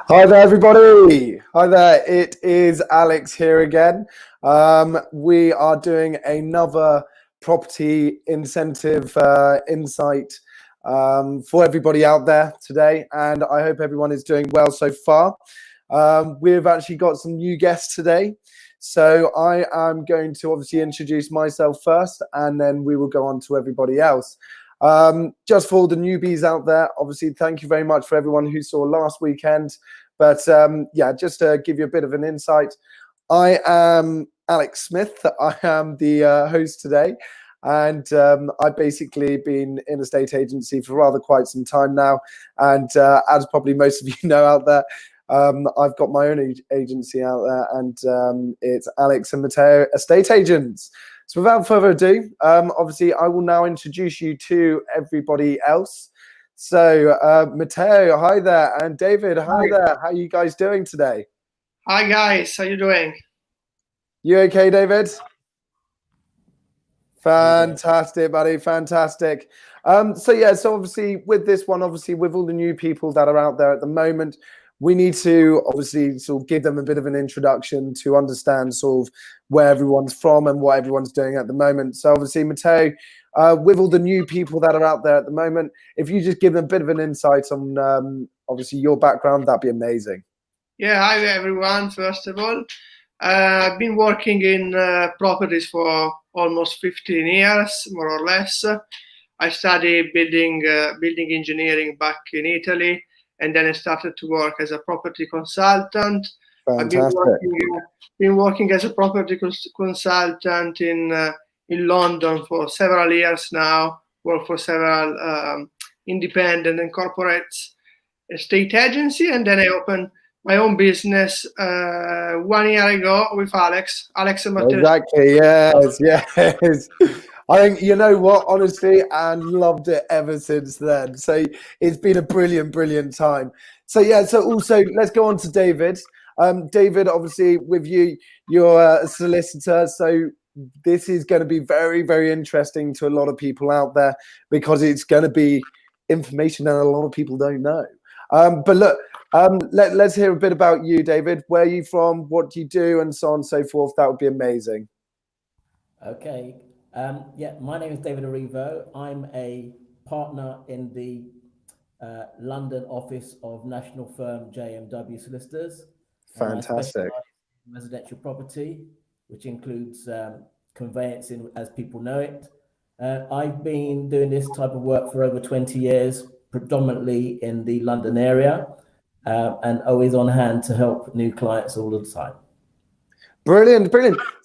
Hi there, everybody. Hi there. It is Alex here again. We are doing another property incentive insight for everybody out there today, and I hope everyone is doing well so far. We've actually got some new guests today. So I am going to obviously introduce myself first, and then we will go on to everybody else. Just for all the newbies out there, obviously, thank you very much for everyone who saw last weekend. But yeah, just to give you a bit of an insight, I am Alex Smith. I am the host today. And I've basically been in a state agency for rather quite some time now. And as probably most of you know out there, I've got my own agency out there, and it's Alex and Matteo Estate Agents. So without further ado, obviously, I will now introduce you to everybody else. So Matteo, hi there, and David, hi there. How are you guys doing today? Hi guys, how you doing? You okay, David? Fantastic, buddy, fantastic. So obviously with this one, obviously with all the new people that are out there at the moment, we need to obviously sort of give them a bit of an introduction to understand sort of where everyone's from and what everyone's doing at the moment. So obviously, Matteo, with all the new people that are out there at the moment, if you just give them a bit of an insight on obviously your background, that'd be amazing. Yeah, hi everyone, first of all. I've been working in properties for almost 15 years, more or less. I studied building engineering back in Italy, and then I started to work as a property consultant. Fantastic. Been working as a property consultant in London for several years now. Worked for several independent and corporate estate agency, and then I opened my own business 1 year ago with Alex and Matteo. Exactly. Yes. I think, you know what, honestly, and loved it ever since then. So it's been a brilliant time. So yeah, so also let's go on to David. David, obviously with you, you're a solicitor. So this is going to be very interesting to a lot of people out there because it's going to be information that a lot of people don't know. But look, let's hear a bit about you, David. Where are you from? What do you do? And so on and so forth. That would be amazing. Okay. Yeah, my name is David Arivo. I'm a partner in the London office of national firm JMW Solicitors. Fantastic. I specialize in residential property, which includes conveyancing as people know it. I've been doing this type of work for over 20 years, predominantly in the London area, and always on hand to help new clients all the time. Brilliant.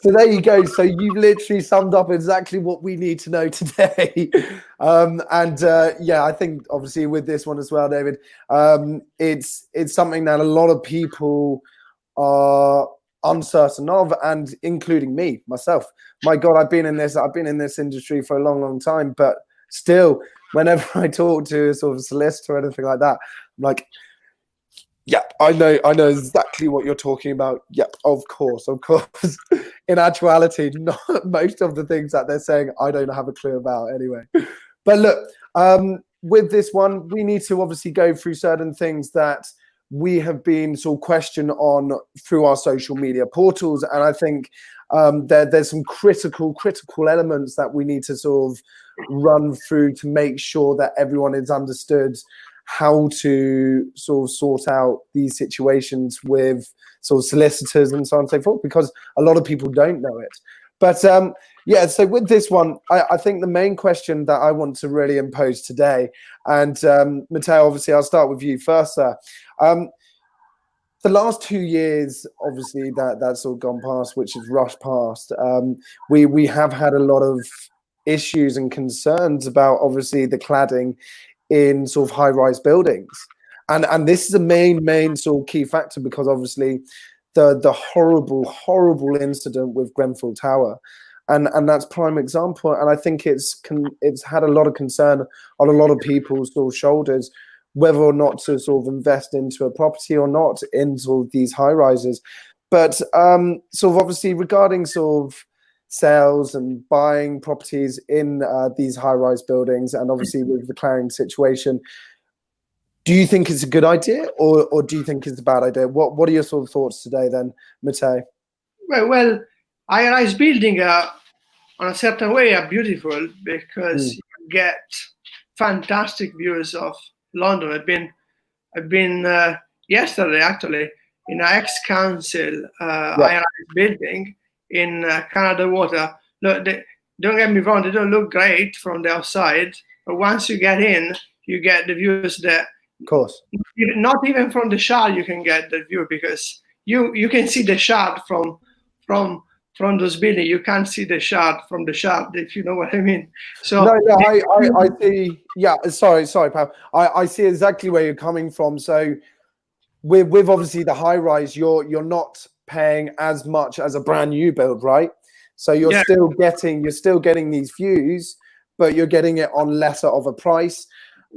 So there you go. So you've literally summed up exactly what we need to know today. Yeah, I think obviously with this one as well, David, it's something that a lot of people are uncertain of, and including me, myself. My God, I've been in this industry for a long time, but still, whenever I talk to a sort of solicitor or anything like that, I'm like, yeah, I know exactly what you're talking about. Yep, of course. In actuality, not most of the things that they're saying, I don't have a clue about anyway. But look, with this one, we need to obviously go through certain things that we have been sort of questioned on through our social media portals. And I think there's some critical elements that we need to sort of run through to make sure that everyone is understood how to sort of sort out these situations with sort of solicitors and so on and so forth, because a lot of people don't know it. But yeah, so with this one, I think the main question that I want to really impose today, and Matteo, obviously I'll start with you first, sir. The last 2 years, obviously that's all gone past, which has rushed past. We have had a lot of issues and concerns about obviously the cladding in sort of high-rise buildings, and this is a main sort of key factor, because obviously the horrible incident with Grenfell Tower, and that's prime example. And I think it's had a lot of concern on a lot of people's sort of shoulders, whether or not to sort of invest into a property or not in sort of these high rises. But sort of obviously regarding sort of sales and buying properties in these high-rise buildings, and obviously with the Cladding situation, Do you think it's a good idea, or do you think it's a bad idea? What are your sort of thoughts today, then, Matteo? Well, high-rise building on a certain way are beautiful because you get fantastic views of London. I've been yesterday actually in an ex-council high-rise building in Canada Water. Look, don't get me wrong, they don't look great from the outside, but once you get in, you get the views that, Of course, not even from the Shard you can get the view, because you can see the Shard from those buildings. You can't see the Shard from the Shard, if you know what I mean. So no, I see. Yeah, sorry, pal. I see exactly where you're coming from. So with obviously the high rise, you're not paying as much as a brand new build, right? So you're still getting these views, but you're getting it on lesser of a price.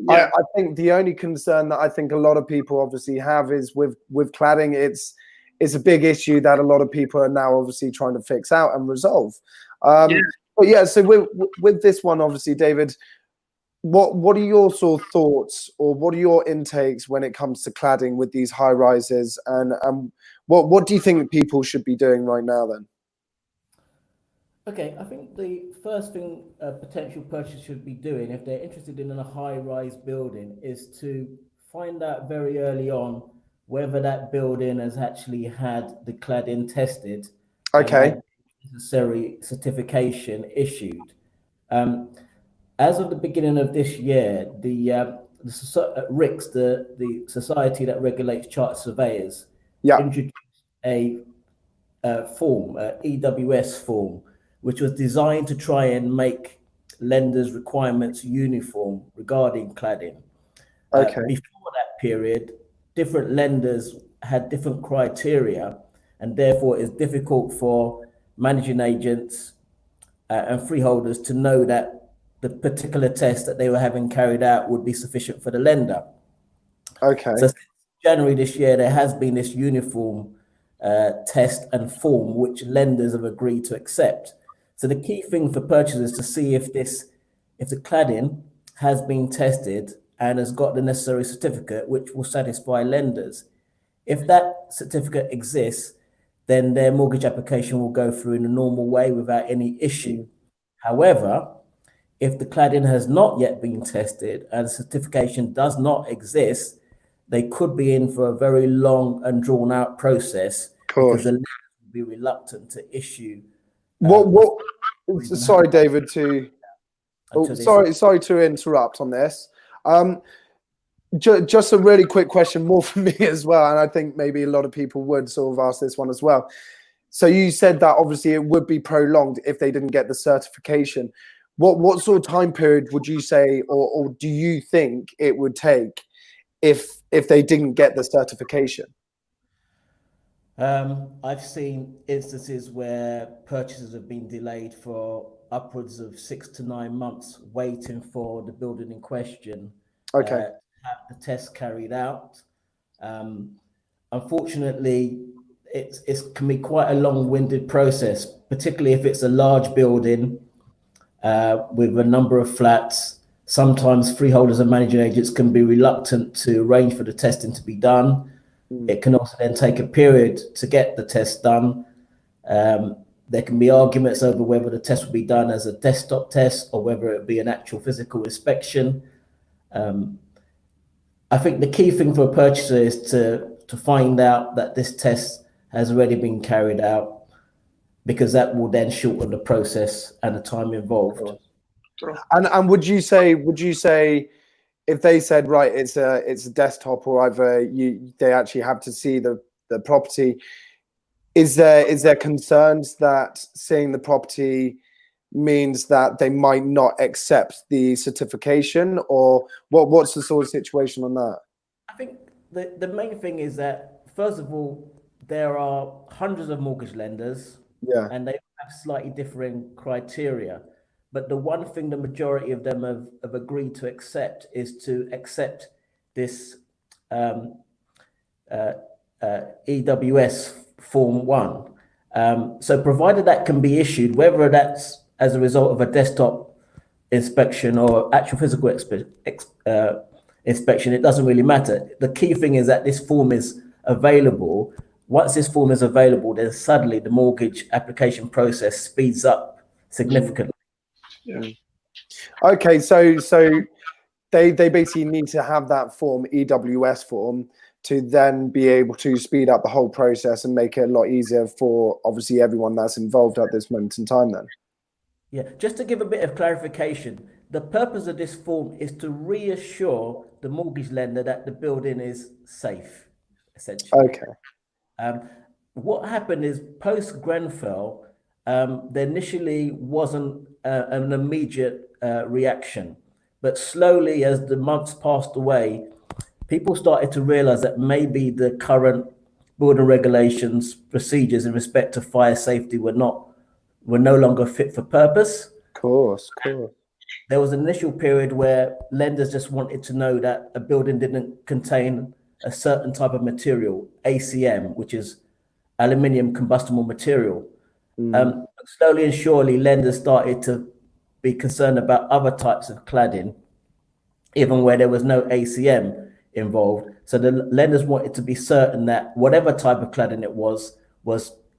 I think the only concern that I think a lot of people obviously have is with cladding. It's a big issue that a lot of people are now obviously trying to fix out and resolve. But yeah, so with this one, obviously, David, what are your sort of thoughts, or what are your intakes when it comes to cladding with these high rises, and what do you think people should be doing right now then? Okay, I think the first thing a potential purchaser should be doing if they're interested in a high-rise building is to find out very early on whether that building has actually had the cladding tested. Okay. And necessary certification issued. As of the beginning of this year, the RICS, the society that regulates chartered surveyors, introduced a form, EWS form, which was designed to try and make lenders' requirements uniform regarding cladding. Before that period, different lenders had different criteria, and therefore it's difficult for managing agents and freeholders to know that the particular test that they were having carried out would be sufficient for the lender. Okay. So since January this year, there has been this uniform test and form which lenders have agreed to accept. So the key thing for purchasers is to see if the cladding has been tested and has got the necessary certificate which will satisfy lenders. If that certificate exists, then their mortgage application will go through in a normal way without any issue. However, if the cladding has not yet been tested and certification does not exist, they could be in for a very long and drawn out process because the lender will be reluctant to issue. Sorry, David, sorry to interrupt on this. Just a really quick question, more for me as well, and I think maybe a lot of people would sort of ask this one as well. So you said that obviously it would be prolonged if they didn't get the certification. What sort of time period would you say, or do you think it would take if they didn't get the certification? I've seen instances where purchases have been delayed for upwards of 6 to 9 months waiting for the building in question to have the test carried out. Unfortunately, it can be quite a long-winded process, particularly if it's a large building with a number of flats. Sometimes freeholders and managing agents can be reluctant to arrange for the testing to be done. It can also then take a period to get the test done. There can be arguments over whether the test will be done as a desktop test or whether it be an actual physical inspection. I think the key thing for a purchaser is to find out that this test has already been carried out, because that will then shorten the process and the time involved. And would you say if they said, right, it's a desktop, or either they actually have to see the property, is there concerns that seeing the property means that they might not accept the certification, or what's the sort of situation on that? I think the main thing is that, first of all, there are hundreds of mortgage lenders, and they have slightly differing criteria. But the one thing the majority of them have agreed to accept is to accept this EWS Form 1. So provided that can be issued, whether that's as a result of a desktop inspection or actual physical inspection, it doesn't really matter. The key thing is that this form is available. Once this form is available, then suddenly the mortgage application process speeds up significantly. Yeah. Okay, so they basically need to have that form, EWS form, to then be able to speed up the whole process and make it a lot easier for obviously everyone that's involved at this moment in time then. Yeah, just to give a bit of clarification, the purpose of this form is to reassure the mortgage lender that the building is safe, essentially. Okay. What happened is post Grenfell, there initially wasn't an immediate reaction, but slowly as the months passed away, people started to realize that maybe the current building regulations, procedures in respect to fire safety were no longer fit for purpose. Of course. There was an initial period where lenders just wanted to know that a building didn't contain a certain type of material, ACM, which is aluminium combustible material. Slowly and surely, lenders started to be concerned about other types of cladding, even where there was no ACM involved. So the lenders wanted to be certain that whatever type of cladding it was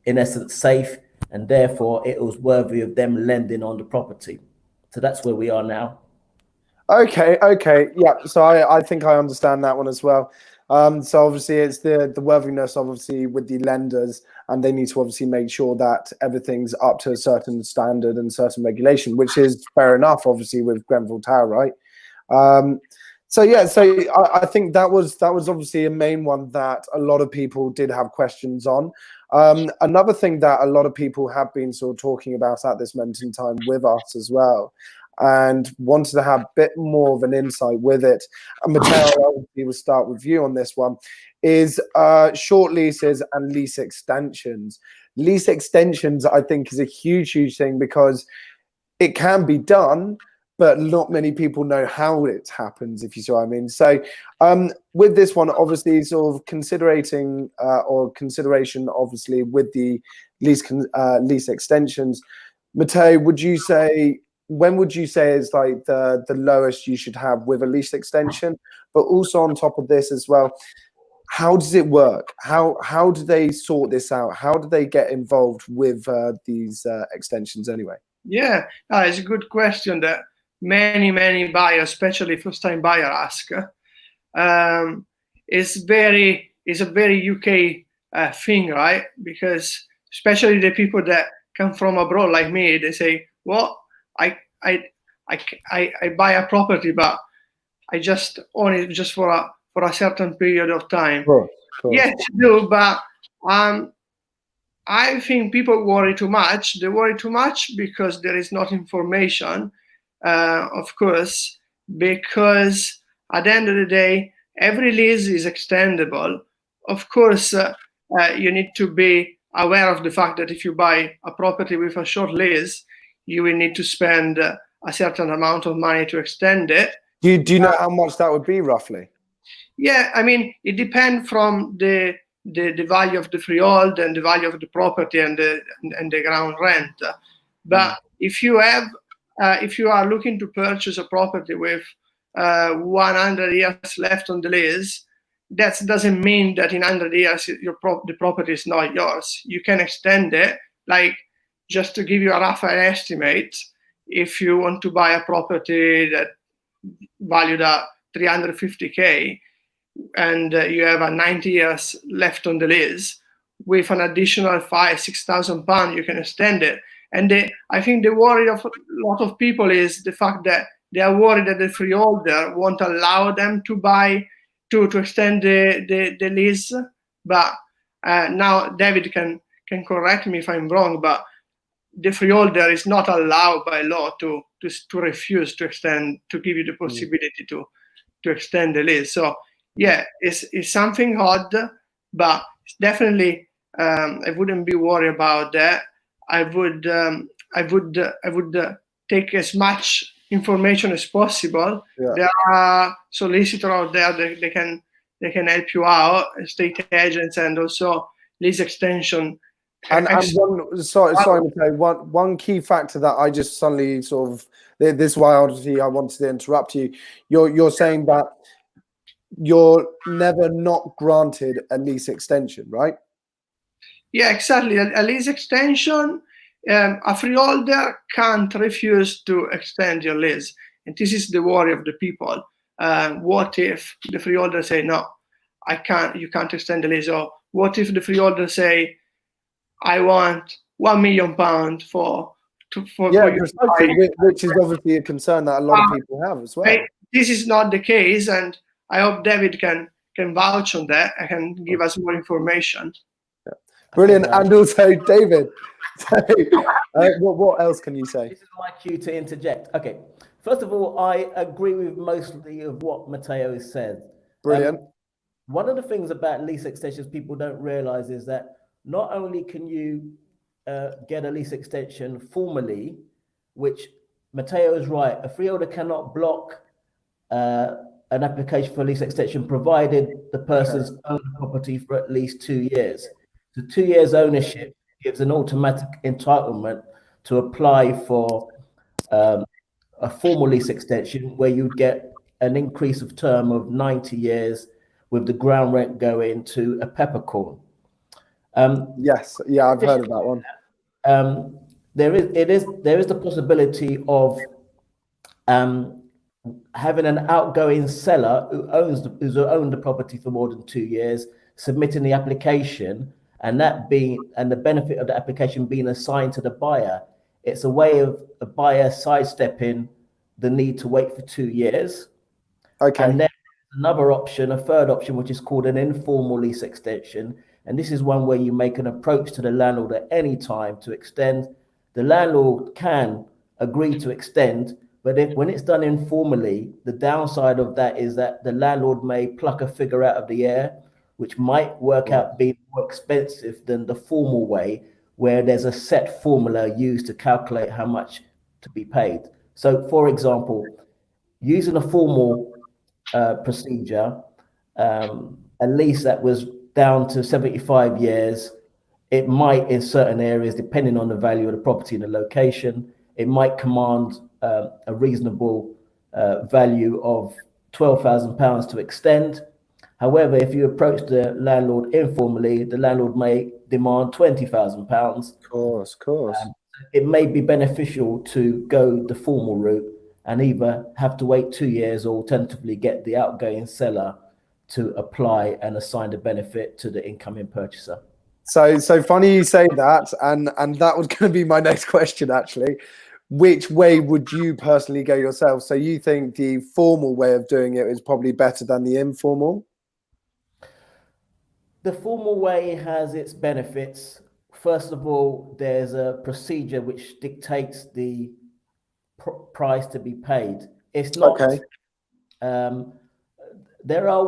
in essence safe, and therefore it was worthy of them lending on the property. So that's where we are now. Okay. Yeah. So I think I understand that one as well. So obviously it's the worthiness obviously with the lenders, and they need to obviously make sure that everything's up to a certain standard and certain regulation, which is fair enough, obviously with Grenfell Tower, right? So I think that was obviously a main one that a lot of people did have questions on. Another thing that a lot of people have been sort of talking about at this moment in time with us as well, and wanted to have a bit more of an insight with it. And Matteo, we will start with you on this one, is short leases and lease extensions. Lease extensions, I think, is a huge thing because it can be done, but not many people know how it happens, if you see what I mean. So with this one, obviously, sort of consideration, obviously, with the lease extensions, Matteo, when would you say is like the lowest you should have with a lease extension? But also on top of this as well, how does it work? How do they sort this out? How do they get involved with these extensions anyway? Yeah, it's a good question that many buyers, especially first-time buyer, ask. It's a very UK thing, right? Because especially the people that come from abroad like me, they say, "Well, I buy a property, but I just own it just for a certain period of time." Sure. Yes, you do, but I think people worry too much. They worry too much because there is not information, of course, because at the end of the day, every lease is extendable. Of course, you need to be aware of the fact that if you buy a property with a short lease, you will need to spend a certain amount of money to extend it. Do you know how much that would be roughly? Yeah, I mean, it depends from the value of the freehold and the value of the property and the ground rent. But if you are looking to purchase a property with 100 years left on the lease, that doesn't mean that in 100 years the property is not yours. You can extend it. Like, just to give you a rough estimate, if you want to buy a property that valued at 350k and you have a 90 years left on the lease, with an additional 5,000-6,000 pounds, you can extend it. And I think the worry of a lot of people is the fact that they are worried that the freeholder won't allow them to extend the lease. But now David can correct me if I'm wrong, but the freeholder is not allowed by law to refuse to extend, to give you the possibility to extend the lease. So yeah, it's something odd, but it's definitely I wouldn't be worried about that. I would take as much information as possible. Yeah. There are solicitors out there that they can help you out, estate agents, and also lease extension. And one key factor that I just suddenly sort of, this is why obviously I wanted to interrupt you. You're saying that you're never not granted a lease extension, right? Yeah, exactly. A lease extension, a freeholder can't refuse to extend your lease. And this is the worry of the people. What if the freeholder say, no, I can't, you can't extend the lease? Or what if the freeholder say, I want £1 million for Yeah, you. precisely, which is obviously a concern that a lot of people have as well. This is not the case, and I hope David can vouch on that and can give us more information. Yeah. Brilliant. And also, David, what else can you say? This is my cue to interject. Okay. First of all, I agree with mostly of what Matteo said. Brilliant. One of the things about lease extensions people don't realize is that not only can you get a lease extension formally, which Matteo is right, a freeholder cannot block an application for a lease extension provided the person's owned the property for at least 2 years. So 2 years ownership gives an automatic entitlement to apply for a formal lease extension where you'd get an increase of term of 90 years with the ground rent going to a peppercorn. Yes, yeah, I've heard of that one. There is the possibility of having an outgoing seller who's owned the property for more than 2 years submitting the application, and the benefit of the application being assigned to the buyer. It's a way of a buyer sidestepping the need to wait for 2 years. Okay. And then another option, a third option, which is called an informal lease extension. And this is one where you make an approach to the landlord at any time to extend. The landlord can agree to extend, but when it's done informally, the downside of that is that the landlord may pluck a figure out of the air, which might work out being more expensive than the formal way, where there's a set formula used to calculate how much to be paid. So, for example, using a formal procedure, a lease that was down to 75 years, it might, in certain areas, depending on the value of the property and the location, it might command a reasonable value of £12,000 to extend. However, if you approach the landlord informally, the landlord may demand £20,000. Of course. It may be beneficial to go the formal route and either have to wait 2 years or alternatively get the outgoing seller to apply and assign the benefit to the incoming purchaser. So funny you say that, and that was going to be my next question, actually. Which way would you personally go yourself? So you think the formal way of doing it is probably better than the informal? The formal way has its benefits. First of all, there's a procedure which dictates the price to be paid. It's not. Okay. There are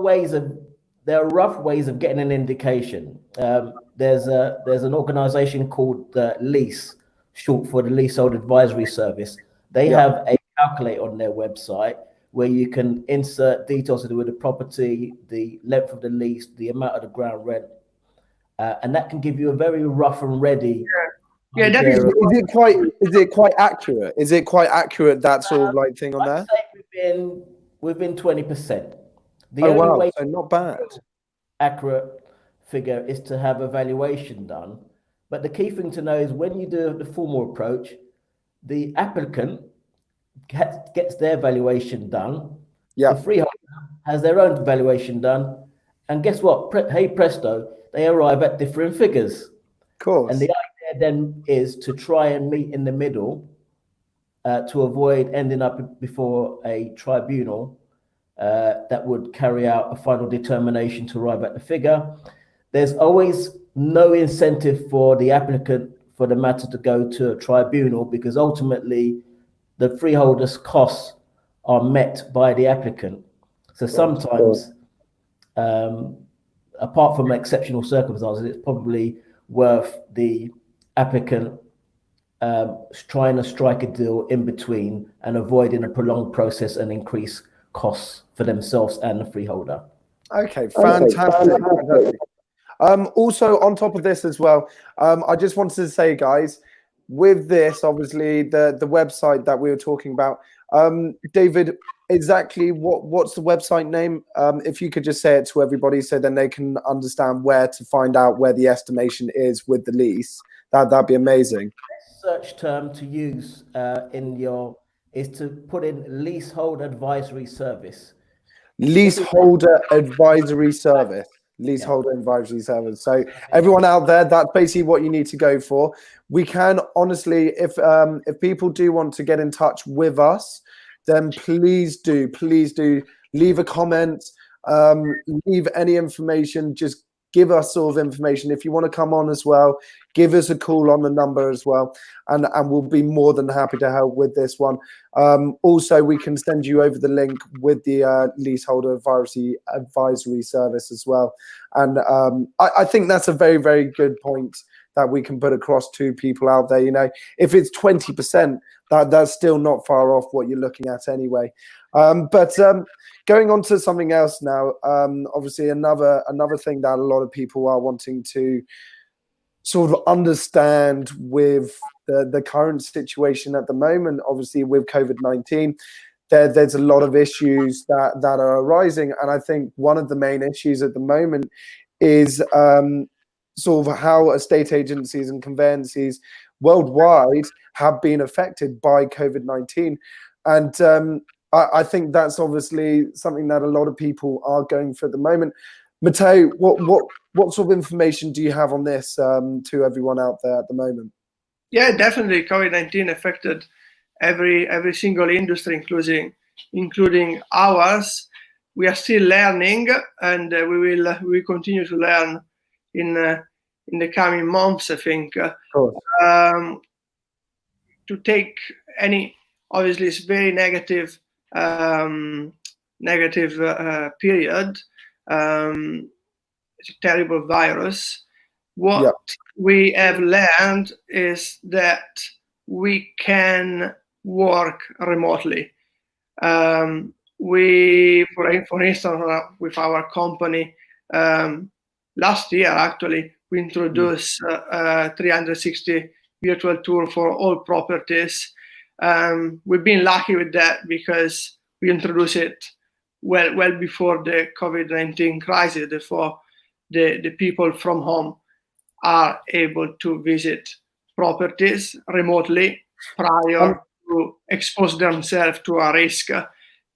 rough ways of getting an indication. There's an organization called the Lease, short for the Leasehold Advisory Service. They have a calculator on their website where you can insert details to do with the property, the length of the lease, the amount of the ground rent, and that can give you a very rough and ready. Yeah, that is it quite accurate? Is it quite accurate, that sort of like thing on there? I'd say within 20%. So not bad. Accurate figure is to have a valuation done. But the key thing to know is when you do the formal approach, the applicant gets their valuation done. Yeah. The freeholder has their own valuation done. And guess what? Hey presto, they arrive at different figures. Of course. And the idea then is to try and meet in the middle to avoid ending up before a tribunal that would carry out a final determination to arrive at the figure. There's always no incentive for the applicant for the matter to go to a tribunal, because ultimately the freeholder's costs are met by the applicant. So sometimes, apart from exceptional circumstances, it's probably worth the applicant trying to strike a deal in between and avoiding a prolonged process and increase costs for themselves and the freeholder. Okay, fantastic. Also, on top of this as well, I just wanted to say, guys, with this, obviously, the website that we were talking about, David, exactly what's the website name? If you could just say it to everybody, so then they can understand where to find out where the estimation is with the lease. That'd be amazing. Search term to use is to put in leasehold advisory service. Leaseholder advisory service. Leaseholder advisory service. So everyone out there, that's basically what you need to go for. We can honestly, if people do want to get in touch with us, then please do leave a comment, leave any information, just give us sort of information. If you want to come on as well, give us a call on the number as well, and we'll be more than happy to help with this one. Also, we can send you over the link with the leaseholder advisory service as well. And I think that's a very, very good point that we can put across to people out there. You know, if it's 20%, that's still not far off what you're looking at anyway. But going on to something else now, obviously another thing that a lot of people are wanting to sort of understand with the current situation at the moment, obviously with COVID-19, there's a lot of issues that are arising. And I think one of the main issues at the moment is sort of how estate agencies and conveyances worldwide have been affected by COVID-19. And I think that's obviously something that a lot of people are going through at the moment. Matteo, what sort of information do you have on this to everyone out there at the moment? Yeah, definitely. COVID-19 affected every single industry, including ours. We are still learning, and we will continue to learn in the coming months, I think. To take any, obviously, it's very negative period. It's a terrible virus. What we have learned is that we can work remotely. We, for instance, with our company, last year actually, we introduced a 360 virtual tour for all properties. We've been lucky with that because we introduced it well before the COVID-19 crisis. Therefore, the people from home are able to visit properties remotely prior to expose themselves to a risk,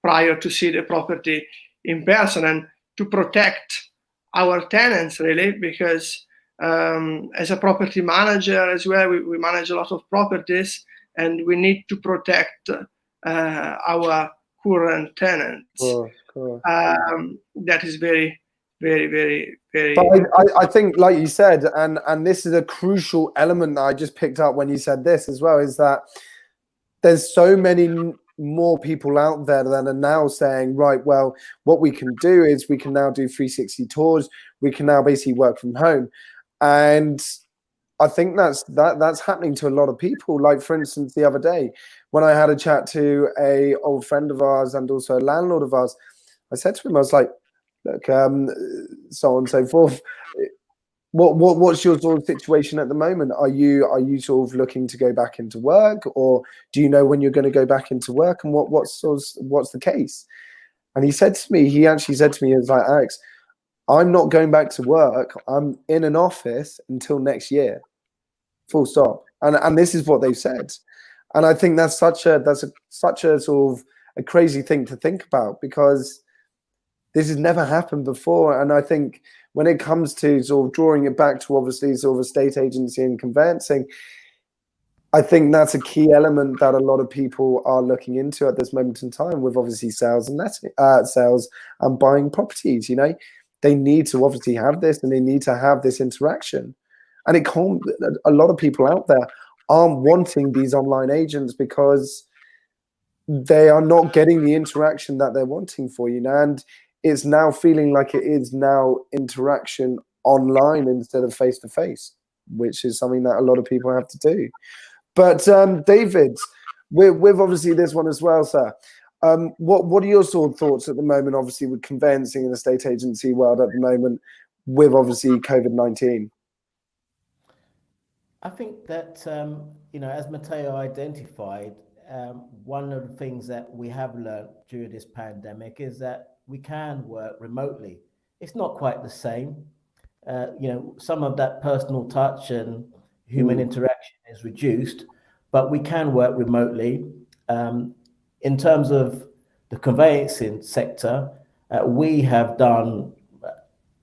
prior to see the property in person, and to protect our tenants, really, because as a property manager as well, we manage a lot of properties, and we need to protect our current tenants. Cool. That is very, very, very, very. But I think, like you said, and this is a crucial element that I just picked up when you said this as well, is that there's so many more people out there that are now saying, right, well, what we can do is we can now do 360 tours. We can now basically work from home. And I think that's happening to a lot of people. Like, for instance, the other day when I had a chat to a old friend of ours and also a landlord of ours, I said to him, I was like, look, so on and so forth. What's your sort of situation at the moment? Are you sort of looking to go back into work, or do you know when you're going to go back into work, and what's the case? And he actually said to me, he was like, Alex, I'm not going back to work. I'm in an office until next year, full stop. And this is what they've said. And I think that's such a sort of a crazy thing to think about, because this has never happened before. And I think when it comes to sort of drawing it back to obviously sort of estate agency and conveyancing, I think that's a key element that a lot of people are looking into at this moment in time, with obviously sales and buying properties. You know, they need to obviously have this, and they need to have this interaction. And a lot of people out there aren't wanting these online agents because they are not getting the interaction that they're wanting for, you know, and it's now feeling like it is now interaction online instead of face to face, which is something that a lot of people have to do. But David, with obviously this one as well, sir, what are your sort of thoughts at the moment, obviously with conveyancing and estate agency world at the moment, with obviously COVID-19? I think that, as Matteo identified, one of the things that we have learned during this pandemic is that we can work remotely. It's not quite the same. Some of that personal touch and human interaction is reduced, but we can work remotely. In terms of the conveyancing sector, we have done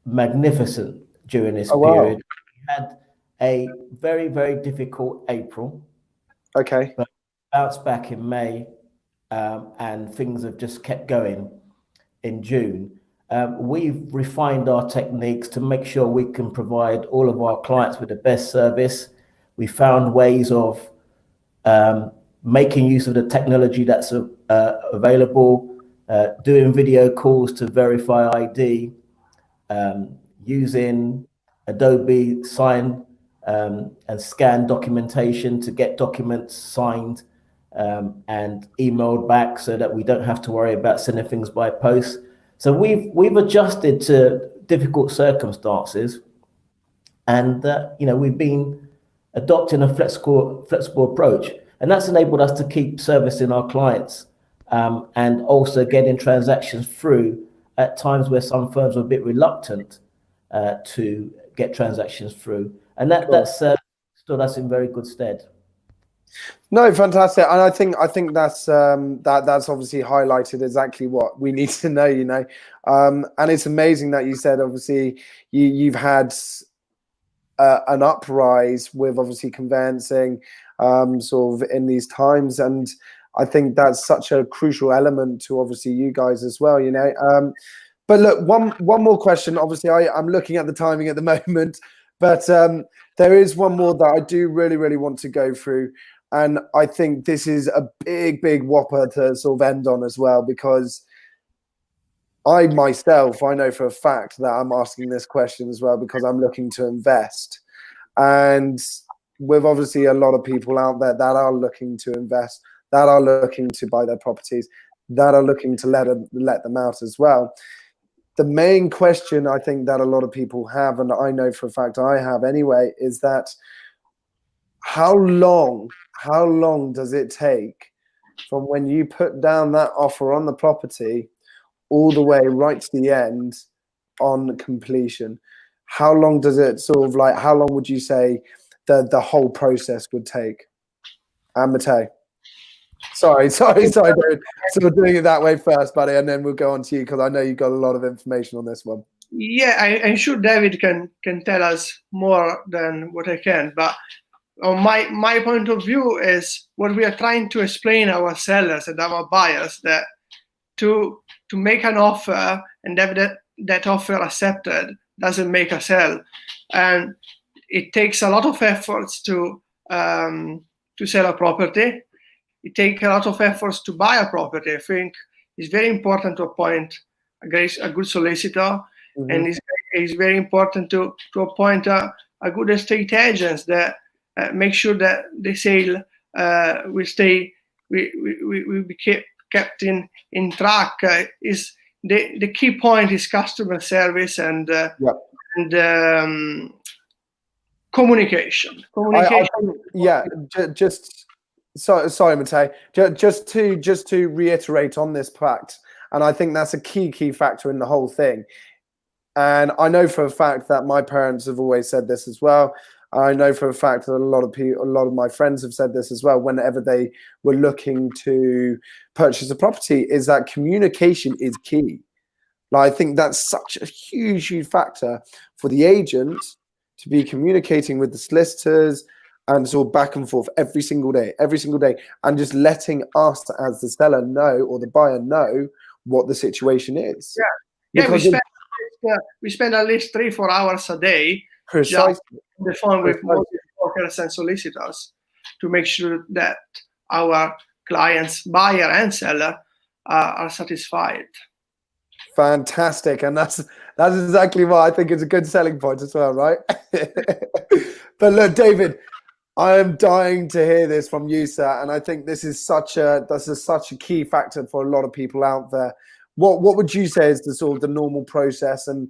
magnificent during this period. We had a very, very difficult April. Okay. But bounced back in May, and things have just kept going in June. We've refined our techniques to make sure we can provide all of our clients with the best service. We found ways of making use of the technology that's available, doing video calls to verify ID, using Adobe Sign and scan documentation to get documents signed and emailed back so that we don't have to worry about sending things by post. So we've adjusted to difficult circumstances, and we've been adopting a flexible approach, and that's enabled us to keep servicing our clients and also getting transactions through at times where some firms were a bit reluctant to get transactions through, and that's stood us in very good stead. No, fantastic, and I think that's that's obviously highlighted exactly what we need to know, and it's amazing that you said obviously you've had an uprise with obviously conveyancing sort of in these times, and I think that's such a crucial element to obviously you guys as well, But look, one more question. Obviously, I'm looking at the timing at the moment, but there is one more that I do really want to go through. And I think this is a big whopper to sort of end on as well, because I myself, I know for a fact that I'm asking this question as well because I'm looking to invest. And with obviously a lot of people out there that are looking to invest, that are looking to buy their properties, that are looking to let them out as well. The main question I think that a lot of people have, and I know for a fact I have anyway, is that how long does it take from when you put down that offer on the property all the way right to the end on completion? How long does it sort of how long would you say the whole process would take? And Matteo. Sorry, David. So we're doing it that way first, buddy, and then we'll go on to you because I know you've got a lot of information on this one. Yeah, I'm sure David can tell us more than what I can, but my point of view is what we are trying to explain our sellers and our buyers, that to make an offer and have that offer accepted doesn't make a sell, and it takes a lot of efforts to sell a property. It takes a lot of efforts to buy a property. I think it's very important to appoint a good solicitor, and it's very important to appoint a good estate agent that make sure that the sale will be kept in track. Is the key point is customer service and communication. Sorry, Matteo. Just to reiterate on this fact, and I think that's a key factor in the whole thing. And I know for a fact that my parents have always said this as well. I know for a fact that a lot of my friends have said this as well. Whenever they were looking to purchase a property, is that communication is key. I think that's such a huge factor for the agent to be communicating with the solicitors and sort of back and forth every single day, and just letting us as the seller know or the buyer know what the situation is. Yeah. We spend at least 3-4 hours a day just on the phone with brokers and solicitors to make sure that our clients, buyer and seller, are satisfied. Fantastic, and that's exactly what I think is a good selling point as well, right? But look, David, I am dying to hear this from you, sir, and I think this is such a key factor for a lot of people out there. What would you say is the sort of the normal process, and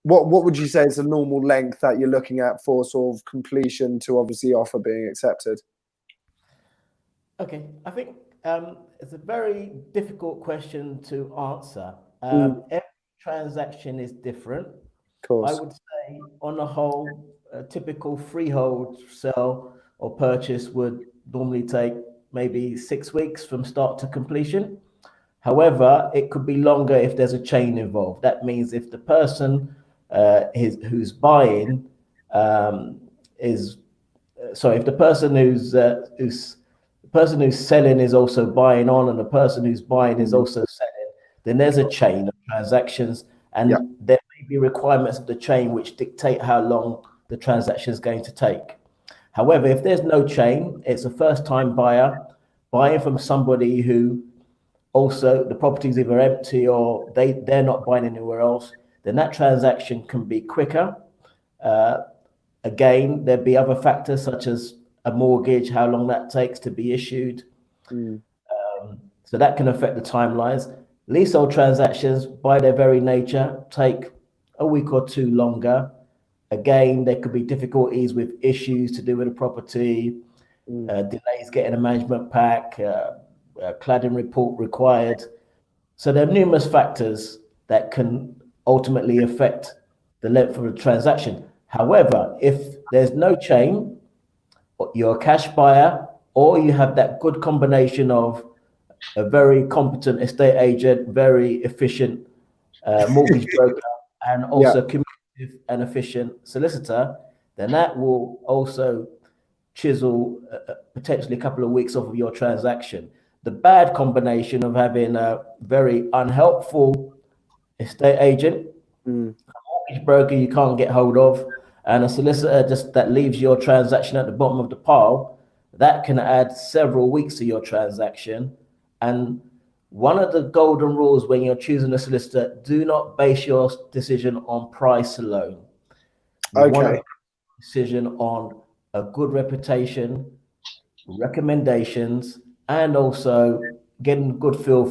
what would you say is the normal length that you're looking at for sort of completion to obviously offer being accepted? Okay, I think it's a very difficult question to answer. Every transaction is different. Of I course. would say, on the whole, a typical freehold sale or purchase would normally take maybe 6 weeks from start to completion. However, it could be longer if there's a chain involved. That means if the person who's buying is sorry, if the person who's selling is also buying on, and the person who's buying is also selling, then there's a chain of transactions, and Yeah. there may be requirements of the chain which dictate how long the transaction is going to take. However, if there's no chain, it's a first-time buyer buying from somebody who also the property's either empty or they're not buying anywhere else, then that transaction can be quicker. Again, there'd be other factors such as a mortgage, how long that takes to be issued. So that can affect the timelines. Leasehold transactions, by their very nature, take a week or two longer. Again, there could be difficulties with issues to do with the property, delays getting a management pack, cladding report required. So there are numerous factors that can ultimately affect the length of the transaction. However, if there's no chain, you're a cash buyer, or you have that good combination of a very competent estate agent, very efficient mortgage broker, and also communicative and efficient solicitor, then that will also chisel potentially a couple of weeks off of your transaction. The bad combination of having a very unhelpful estate agent, a mortgage broker you can't get hold of, and a solicitor just that leaves your transaction at the bottom of the pile, that can add several weeks to your transaction. And one of the golden rules when you're choosing a solicitor, do not base your decision on price alone. You want to base a decision on a good reputation, recommendations, and also getting a good feel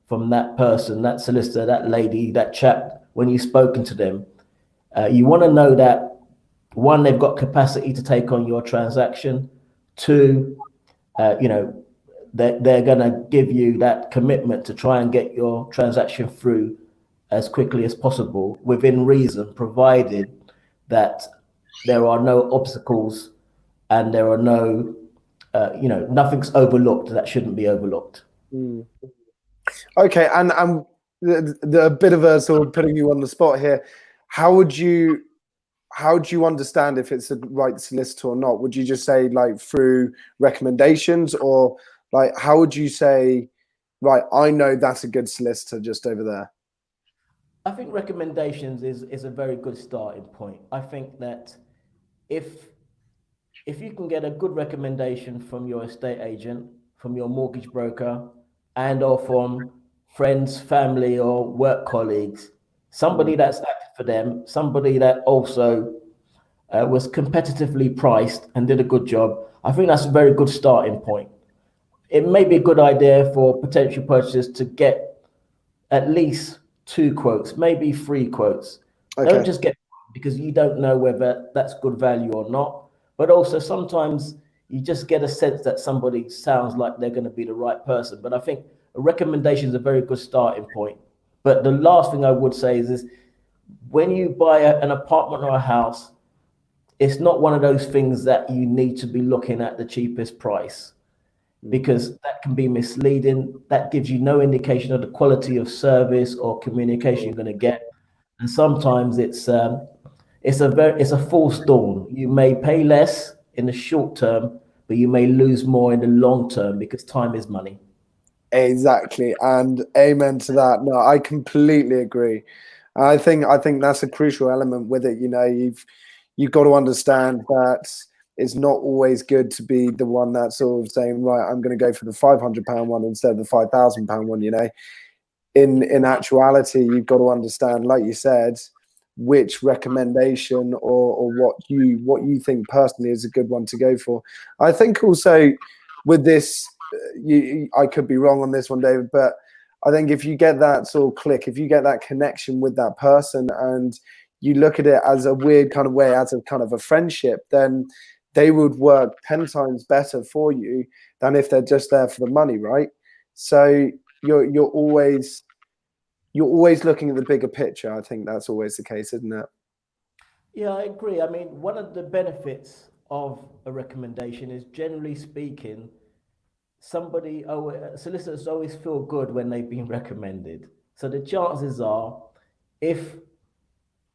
from that person, that solicitor, that lady, that chap, when you've spoken to them. You want to know that, one, they've got capacity to take on your transaction. Two, they're going to give you that commitment to try and get your transaction through as quickly as possible within reason, provided that there are no obstacles and there are no, nothing's overlooked that shouldn't be overlooked. Okay, and the bit of a sort of putting you on the spot here, how do you understand if it's the right solicitor or not? Would you just say like through recommendations, or like how would you say, right, I know that's a good solicitor just over there? I think recommendations is a very good starting point. I think that if you can get a good recommendation from your estate agent, from your mortgage broker, and or from friends, family, or work colleagues, somebody that's acted for them, somebody that also was competitively priced and did a good job, I think that's a very good starting point. It may be a good idea for potential purchasers to get at least 2 quotes, maybe 3 quotes. Okay. Don't just get one, because you don't know whether that's good value or not. But also sometimes you just get a sense that somebody sounds like they're going to be the right person. But I think a recommendation is a very good starting point. But the last thing I would say is when you buy an apartment or a house, it's not one of those things that you need to be looking at the cheapest price, because that can be misleading. That gives you no indication of the quality of service or communication you're going to get. And sometimes it's a false dawn. You may pay less in the short term, but you may lose more in the long term, because time is money. Exactly, and amen to that. No, I completely agree. I think that's a crucial element with it. You've got to understand that it's not always good to be the one that's sort of saying, right, I'm going to go for the £500 one instead of the £5,000 one. In actuality, you've got to understand, like you said, which recommendation or what you think personally is a good one to go for. I think also with this, I could be wrong on this one, David, but I think if you get that sort of click, if you get that connection with that person, and you look at it as a weird kind of way, as a kind of a friendship, then they would work 10 times better for you than if they're just there for the money, right? So you're always looking at the bigger picture. I think that's always the case, isn't it? Yeah, I agree. I mean, one of the benefits of a recommendation is, generally speaking, solicitors always feel good when they've been recommended. So the chances are, if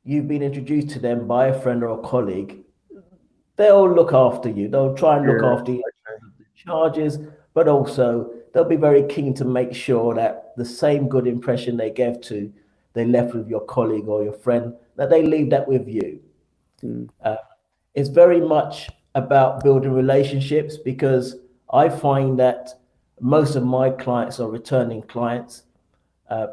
you've been introduced to them by a friend or a colleague, they'll look after you. They'll try and look after you, the charges, but also they'll be very keen to make sure that the same good impression they left with your colleague or your friend, that they leave that with you. It's very much about building relationships, because I find that most of my clients are returning clients.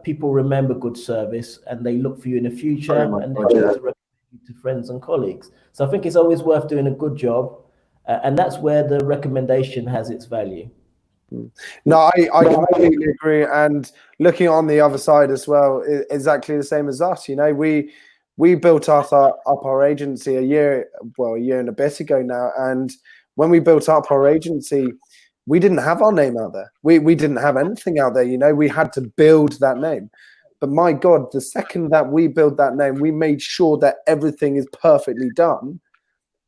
People remember good service and they look for you in the future, and they try to recommend you to friends and colleagues. So I think it's always worth doing a good job, and that's where the recommendation has its value. No, I completely agree. And looking on the other side as well, exactly the same as us. You know, we built up our agency a year and a bit ago now. And when we built up our agency, we didn't have our name out there. We didn't have anything out there. You know, we had to build that name. But my God, the second that we built that name, we made sure that everything is perfectly done.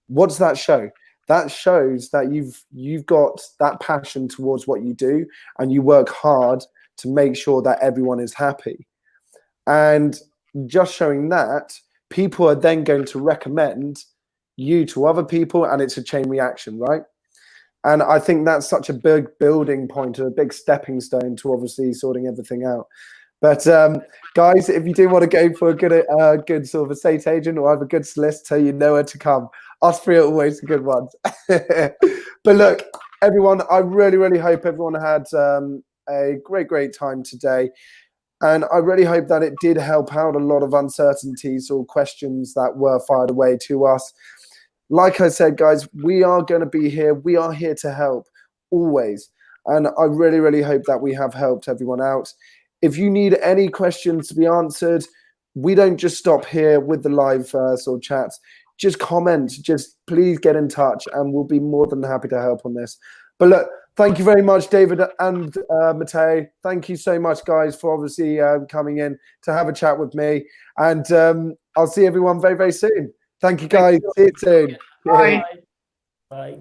What does that show? That shows that you've got that passion towards what you do, and you work hard to make sure that everyone is happy. And just showing that, people are then going to recommend you to other people, and it's a chain reaction, right? And I think that's such a big building point, a big stepping stone to obviously sorting everything out. But guys, if you do want to go for a good sort of estate agent or have a good solicitor, you know where to come. Us three are always the good ones. But look, everyone, I really, really hope everyone had a great time today. And I really hope that it did help out a lot of uncertainties or questions that were fired away to us. Like I said, guys, we are going to be here. We are here to help always. And I really, really hope that we have helped everyone out. If you need any questions to be answered, we don't just stop here with the live sort of chats. Just comment, just please get in touch, and we'll be more than happy to help on this. But look, thank you very much, David and Matteo. Thank you so much, guys, for obviously coming in to have a chat with me. And I'll see everyone very, very soon. Thank you, guys. See you soon. Bye. Bye.